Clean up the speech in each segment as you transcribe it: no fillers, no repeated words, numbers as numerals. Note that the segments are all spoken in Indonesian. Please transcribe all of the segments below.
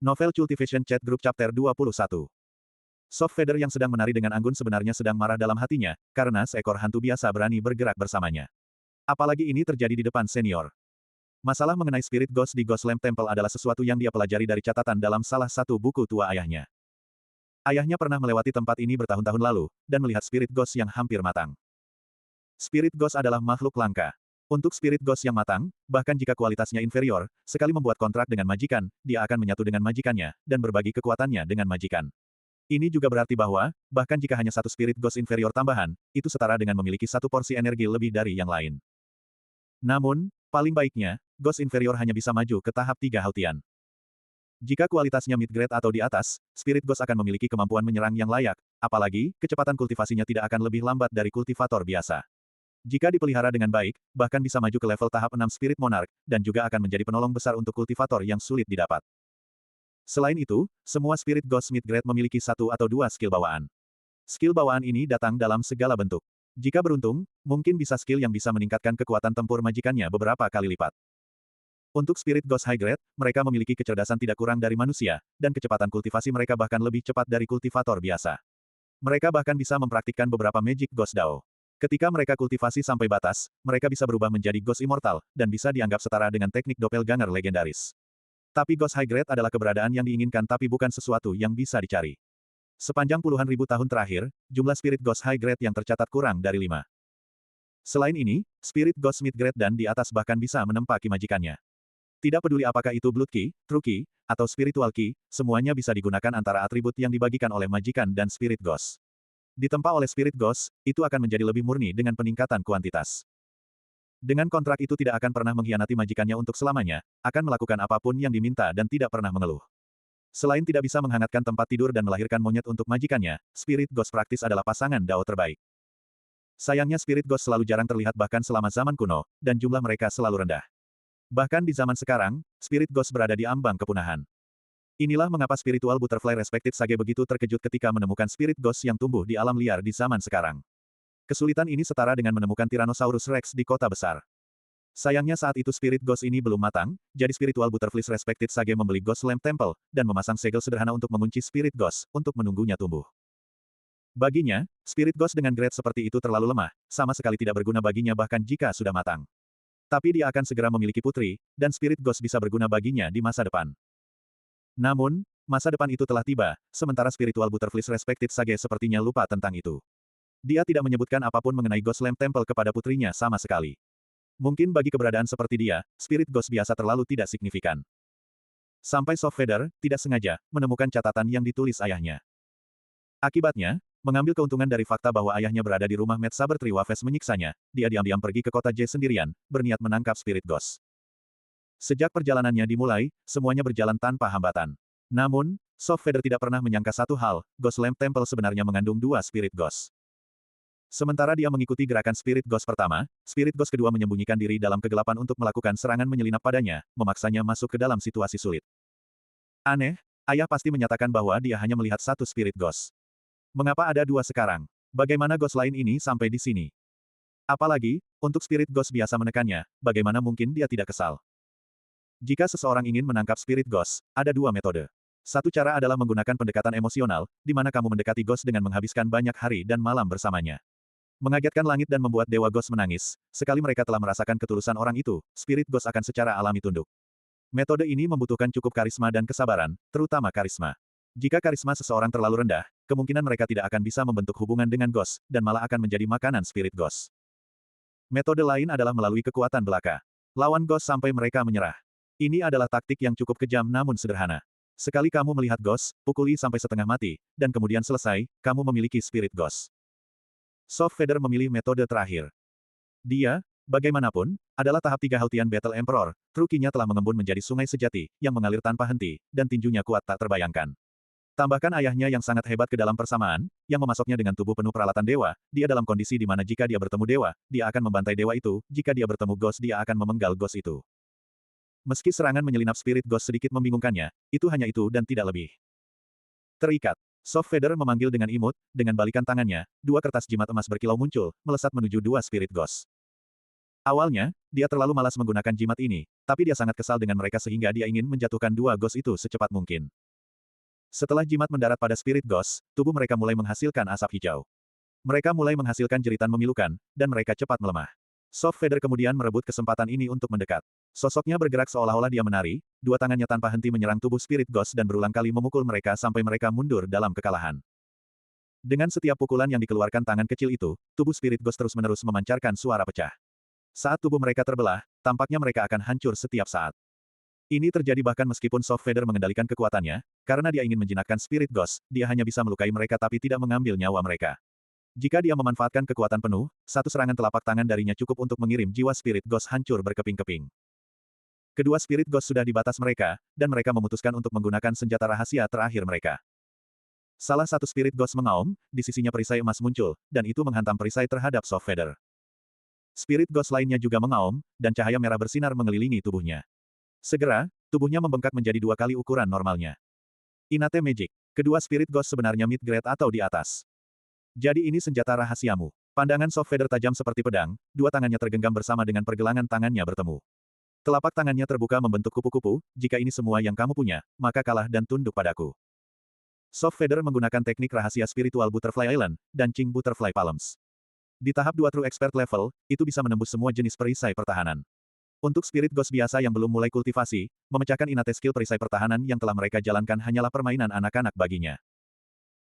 Novel Cultivation Chat Group Chapter 21. Soft Feather yang sedang menari dengan anggun sebenarnya sedang marah dalam hatinya, karena seekor hantu biasa berani bergerak bersamanya. Apalagi ini terjadi di depan senior. Masalah mengenai Spirit Ghost di Ghost Lamp Temple adalah sesuatu yang dia pelajari dari catatan dalam salah satu buku tua ayahnya. Ayahnya pernah melewati tempat ini bertahun-tahun lalu, dan melihat Spirit Ghost yang hampir matang. Spirit Ghost adalah makhluk langka. Untuk Spirit Ghost yang matang, bahkan jika kualitasnya inferior, sekali membuat kontrak dengan majikan, dia akan menyatu dengan majikannya, dan berbagi kekuatannya dengan majikan. Ini juga berarti bahwa, bahkan jika hanya satu Spirit Ghost inferior tambahan, itu setara dengan memiliki satu porsi energi lebih dari yang lain. Namun, paling baiknya, Ghost inferior hanya bisa maju ke tahap 3 Hautian. Jika kualitasnya mid-grade atau di atas, Spirit Ghost akan memiliki kemampuan menyerang yang layak, apalagi, kecepatan kultivasinya tidak akan lebih lambat dari kultivator biasa. Jika dipelihara dengan baik, bahkan bisa maju ke level tahap 6 Spirit Monarch, dan juga akan menjadi penolong besar untuk kultivator yang sulit didapat. Selain itu, semua Spirit Ghost mid-grade memiliki satu atau dua skill bawaan. Skill bawaan ini datang dalam segala bentuk. Jika beruntung, mungkin bisa skill yang bisa meningkatkan kekuatan tempur majikannya beberapa kali lipat. Untuk Spirit Ghost High Grade, mereka memiliki kecerdasan tidak kurang dari manusia, dan kecepatan kultivasi mereka bahkan lebih cepat dari kultivator biasa. Mereka bahkan bisa mempraktikkan beberapa Magic Ghost Dao. Ketika mereka kultivasi sampai batas, mereka bisa berubah menjadi Ghost Immortal, dan bisa dianggap setara dengan teknik Doppelganger legendaris. Tapi Ghost High Grade adalah keberadaan yang diinginkan tapi bukan sesuatu yang bisa dicari. Sepanjang puluhan ribu tahun terakhir, jumlah Spirit Ghost High Grade yang tercatat kurang dari 5. Selain ini, Spirit Ghost Mid Grade dan di atas bahkan bisa menempaki majikannya. Tidak peduli apakah itu Blood Key, True Key, atau Spiritual Key, semuanya bisa digunakan antara atribut yang dibagikan oleh majikan dan Spirit Ghost. Ditempa oleh Spirit Ghost, itu akan menjadi lebih murni dengan peningkatan kuantitas. Dengan kontrak itu tidak akan pernah mengkhianati majikannya untuk selamanya, akan melakukan apapun yang diminta dan tidak pernah mengeluh. Selain tidak bisa menghangatkan tempat tidur dan melahirkan monyet untuk majikannya, Spirit Ghost praktis adalah pasangan Dao terbaik. Sayangnya Spirit Ghost selalu jarang terlihat bahkan selama zaman kuno, dan jumlah mereka selalu rendah. Bahkan di zaman sekarang, Spirit Ghost berada di ambang kepunahan. Inilah mengapa Spiritual Butterfly Respected Sage begitu terkejut ketika menemukan Spirit Ghost yang tumbuh di alam liar di zaman sekarang. Kesulitan ini setara dengan menemukan Tyrannosaurus Rex di kota besar. Sayangnya saat itu Spirit Ghost ini belum matang, jadi Spiritual Butterfly Respected Sage membeli Ghost Lamp Temple, dan memasang segel sederhana untuk mengunci Spirit Ghost, untuk menunggunya tumbuh. Baginya, Spirit Ghost dengan grade seperti itu terlalu lemah, sama sekali tidak berguna baginya bahkan jika sudah matang. Tapi dia akan segera memiliki putri, dan Spirit Ghost bisa berguna baginya di masa depan. Namun, masa depan itu telah tiba, sementara Spiritual Butterfly Respected Sage sepertinya lupa tentang itu. Dia tidak menyebutkan apapun mengenai Ghost Lamp Temple kepada putrinya sama sekali. Mungkin bagi keberadaan seperti dia, Spirit Ghost biasa terlalu tidak signifikan. Sampai Soft Feather, tidak sengaja, menemukan catatan yang ditulis ayahnya. Akibatnya, mengambil keuntungan dari fakta bahwa ayahnya berada di rumah Mad Saber Triwafes menyiksanya, dia diam-diam pergi ke kota J sendirian, berniat menangkap Spirit Ghost. Sejak perjalanannya dimulai, semuanya berjalan tanpa hambatan. Namun, Soft Feather tidak pernah menyangka satu hal, Ghost Lamp Temple sebenarnya mengandung dua Spirit Ghost. Sementara dia mengikuti gerakan Spirit Ghost pertama, Spirit Ghost kedua menyembunyikan diri dalam kegelapan untuk melakukan serangan menyelinap padanya, memaksanya masuk ke dalam situasi sulit. Aneh, ayah pasti menyatakan bahwa dia hanya melihat satu Spirit Ghost. Mengapa ada dua sekarang? Bagaimana Ghost lain ini sampai di sini? Apalagi, untuk Spirit Ghost biasa menekannya, bagaimana mungkin dia tidak kesal? Jika seseorang ingin menangkap Spirit Ghost, ada dua metode. Satu cara adalah menggunakan pendekatan emosional, di mana kamu mendekati Ghost dengan menghabiskan banyak hari dan malam bersamanya. Mengagetkan langit dan membuat Dewa Ghost menangis, sekali mereka telah merasakan ketulusan orang itu, Spirit Ghost akan secara alami tunduk. Metode ini membutuhkan cukup karisma dan kesabaran, terutama karisma. Jika karisma seseorang terlalu rendah, kemungkinan mereka tidak akan bisa membentuk hubungan dengan Ghost, dan malah akan menjadi makanan Spirit Ghost. Metode lain adalah melalui kekuatan belaka. Lawan Ghost sampai mereka menyerah. Ini adalah taktik yang cukup kejam namun sederhana. Sekali kamu melihat Ghost, pukuli sampai setengah mati, dan kemudian selesai, kamu memiliki Spirit Ghost. Soft Feather memilih metode terakhir. Dia, bagaimanapun, adalah tahap 3 Hautian Battle Emperor, True Key-nya telah mengembun menjadi sungai sejati, yang mengalir tanpa henti, dan tinjunya kuat tak terbayangkan. Tambahkan ayahnya yang sangat hebat ke dalam persamaan, yang memasoknya dengan tubuh penuh peralatan dewa, dia dalam kondisi di mana jika dia bertemu dewa, dia akan membantai dewa itu, jika dia bertemu Ghost dia akan memenggal Ghost itu. Meski serangan menyelinap Spirit Ghost sedikit membingungkannya, itu hanya itu dan tidak lebih. Terikat. Soft Feather memanggil dengan imut, dengan balikan tangannya, dua kertas jimat emas berkilau muncul, melesat menuju dua Spirit Ghost. Awalnya, dia terlalu malas menggunakan jimat ini, tapi dia sangat kesal dengan mereka sehingga dia ingin menjatuhkan dua ghost itu secepat mungkin. Setelah jimat mendarat pada Spirit Ghost, tubuh mereka mulai menghasilkan asap hijau. Mereka mulai menghasilkan jeritan memilukan, dan mereka cepat melemah. Soft Feather kemudian merebut kesempatan ini untuk mendekat. Sosoknya bergerak seolah-olah dia menari, dua tangannya tanpa henti menyerang tubuh Spirit Ghost dan berulang kali memukul mereka sampai mereka mundur dalam kekalahan. Dengan setiap pukulan yang dikeluarkan tangan kecil itu, tubuh Spirit Ghost terus-menerus memancarkan suara pecah. Saat tubuh mereka terbelah, tampaknya mereka akan hancur setiap saat. Ini terjadi bahkan meskipun Soft Feather mengendalikan kekuatannya, karena dia ingin menjinakkan Spirit Ghost, dia hanya bisa melukai mereka tapi tidak mengambil nyawa mereka. Jika dia memanfaatkan kekuatan penuh, satu serangan telapak tangan darinya cukup untuk mengirim jiwa Spirit Ghost hancur berkeping-keping. Kedua Spirit Ghost sudah di batas mereka, dan mereka memutuskan untuk menggunakan senjata rahasia terakhir mereka. Salah satu Spirit Ghost mengaum, di sisinya perisai emas muncul, dan itu menghantam perisai terhadap Soft Feather. Spirit Ghost lainnya juga mengaum, dan cahaya merah bersinar mengelilingi tubuhnya. Segera, tubuhnya membengkak menjadi dua kali ukuran normalnya. Inate Magic. Kedua Spirit Ghost sebenarnya mid-grade atau di atas. Jadi ini senjata rahasiamu. Pandangan Soft Feather tajam seperti pedang, dua tangannya tergenggam bersama dengan pergelangan tangannya bertemu. Telapak tangannya terbuka membentuk kupu-kupu, jika ini semua yang kamu punya, maka kalah dan tunduk padaku. Soft Feather menggunakan teknik rahasia spiritual Butterfly Island, dan Ching Butterfly Palms. Di tahap 2 True Expert level, itu bisa menembus semua jenis perisai pertahanan. Untuk Spirit Ghost biasa yang belum mulai kultivasi, memecahkan Inate skill perisai pertahanan yang telah mereka jalankan hanyalah permainan anak-anak baginya.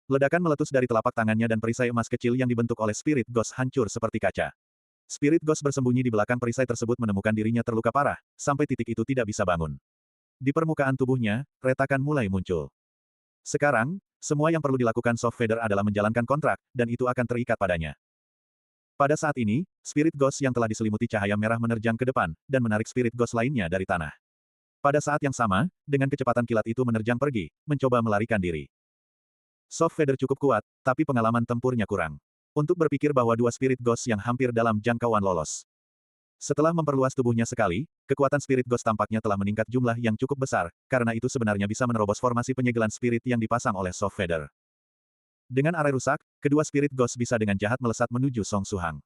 Ledakan meletus dari telapak tangannya dan perisai emas kecil yang dibentuk oleh Spirit Ghost hancur seperti kaca. Spirit Ghost bersembunyi di belakang perisai tersebut menemukan dirinya terluka parah, sampai titik itu tidak bisa bangun. Di permukaan tubuhnya, retakan mulai muncul. Sekarang, semua yang perlu dilakukan Soft Feather adalah menjalankan kontrak, dan itu akan terikat padanya. Pada saat ini, Spirit Ghost yang telah diselimuti cahaya merah menerjang ke depan, dan menarik Spirit Ghost lainnya dari tanah. Pada saat yang sama, dengan kecepatan kilat itu menerjang pergi, mencoba melarikan diri. Soft Feather cukup kuat, tapi pengalaman tempurnya kurang. Untuk berpikir bahwa dua Spirit Ghost yang hampir dalam jangkauan lolos. Setelah memperluas tubuhnya sekali, kekuatan Spirit Ghost tampaknya telah meningkat jumlah yang cukup besar, karena itu sebenarnya bisa menerobos formasi penyegelan spirit yang dipasang oleh Soft Feather. Dengan area rusak, kedua Spirit Ghost bisa dengan jahat melesat menuju Song Suhang.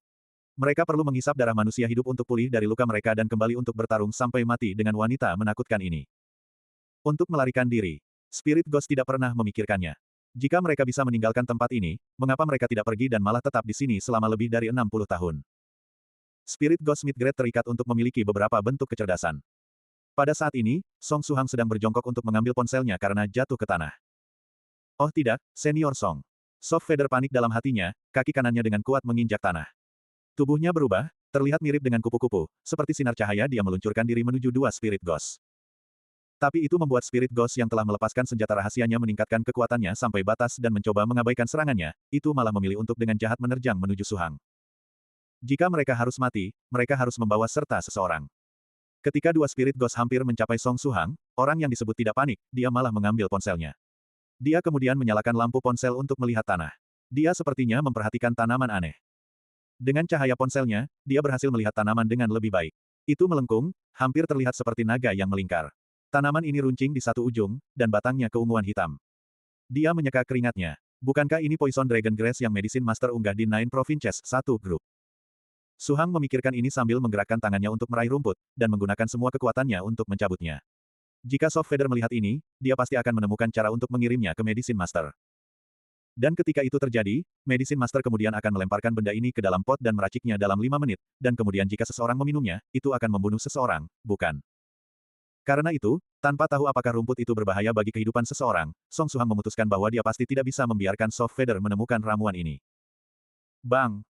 Mereka perlu menghisap darah manusia hidup untuk pulih dari luka mereka dan kembali untuk bertarung sampai mati dengan wanita menakutkan ini. Untuk melarikan diri, Spirit Ghost tidak pernah memikirkannya. Jika mereka bisa meninggalkan tempat ini, mengapa mereka tidak pergi dan malah tetap di sini selama lebih dari 60 tahun? Spirit Ghost Mid-Grade terikat untuk memiliki beberapa bentuk kecerdasan. Pada saat ini, Song Suhang sedang berjongkok untuk mengambil ponselnya karena jatuh ke tanah. Oh tidak, Senior Song. Soft Feather panik dalam hatinya, kaki kanannya dengan kuat menginjak tanah. Tubuhnya berubah, terlihat mirip dengan kupu-kupu, seperti sinar cahaya dia meluncurkan diri menuju dua Spirit Ghost. Tapi itu membuat Spirit Ghost yang telah melepaskan senjata rahasianya meningkatkan kekuatannya sampai batas dan mencoba mengabaikan serangannya, itu malah memilih untuk dengan jahat menerjang menuju Suhang. Jika mereka harus mati, mereka harus membawa serta seseorang. Ketika dua Spirit Ghost hampir mencapai Song Suhang, orang yang disebut tidak panik, dia malah mengambil ponselnya. Dia kemudian menyalakan lampu ponsel untuk melihat tanah. Dia sepertinya memperhatikan tanaman aneh. Dengan cahaya ponselnya, dia berhasil melihat tanaman dengan lebih baik. Itu melengkung, hampir terlihat seperti naga yang melingkar. Tanaman ini runcing di satu ujung, dan batangnya keunguan hitam. Dia menyeka keringatnya. Bukankah ini Poison Dragon Grass yang Medicine Master unggah di Nine Provinces 1 grup? Suhang memikirkan ini sambil menggerakkan tangannya untuk meraih rumput, dan menggunakan semua kekuatannya untuk mencabutnya. Jika Soft Feather melihat ini, dia pasti akan menemukan cara untuk mengirimnya ke Medicine Master. Dan ketika itu terjadi, Medicine Master kemudian akan melemparkan benda ini ke dalam pot dan meraciknya dalam 5 menit, dan kemudian jika seseorang meminumnya, itu akan membunuh seseorang, bukan? Karena itu, tanpa tahu apakah rumput itu berbahaya bagi kehidupan seseorang, Song Suhang memutuskan bahwa dia pasti tidak bisa membiarkan Soft Feather menemukan ramuan ini. Bang!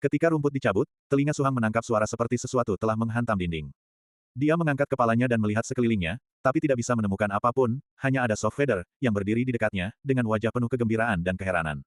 Ketika rumput dicabut, telinga Suhang menangkap suara seperti sesuatu telah menghantam dinding. Dia mengangkat kepalanya dan melihat sekelilingnya, tapi tidak bisa menemukan apapun, hanya ada Soft Feather, yang berdiri di dekatnya, dengan wajah penuh kegembiraan dan keheranan.